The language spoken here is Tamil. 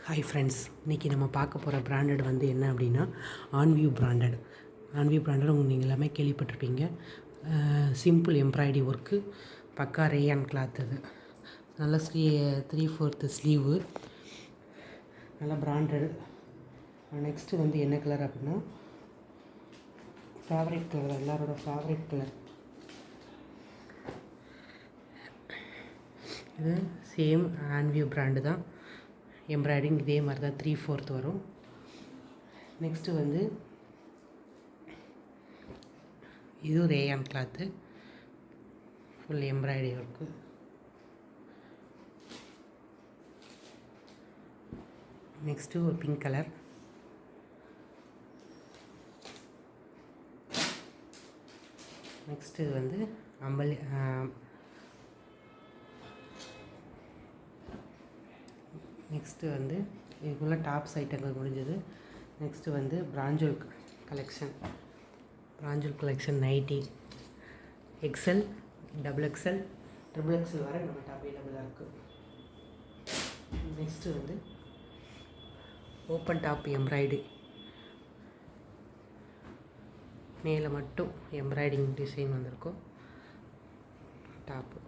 ஹாய் ஃப்ரெண்ட்ஸ், இன்றைக்கி நம்ம பார்க்க போகிற பிராண்டட் வந்து என்ன அப்படின்னா ஆன்வியூ பிராண்டட். நீங்கள் எல்லாமே கேள்விப்பட்டிருப்பீங்க. சிம்பிள் எம்ப்ராய்டரி ஒர்க்கு, பக்கா ரேயான் கிளாத். அது நல்ல 3/4 ஸ்லீவு, நல்ல பிராண்டட். நெக்ஸ்ட்டு வந்து என்ன கலர் அப்படின்னா ஃபேவரட் கலர், எல்லாரோட ஃபேவரட் கலர். இது சேம் ஆன்வியூ பிராண்டு தான். எம்ப்ராய்டிங் இதே மாதிரி தான் 3/4 வரும். நெக்ஸ்ட்டு வந்து இது rayon cloth, full embroidery work. Next ஒரு பிங்க் கலர். நெக்ஸ்ட்டு வந்து அம்பலி நெக்ஸ்ட்டு வந்து இதுக்குள்ளே டாப்ஸ் ஐட்டங்கள் முடிஞ்சது. நெக்ஸ்ட்டு வந்து பிராஞ்சல் collection nighty XL, XXL, XXL வரை நம்மகிட்ட அவைலபிளாக இருக்குது. நெக்ஸ்ட்டு வந்து ஓப்பன் டாப் எம்ப்ராய்டரி, மேலே மட்டும் எம்ப்ராய்டிங் டிசைன் வந்திருக்கும் டாப்பு.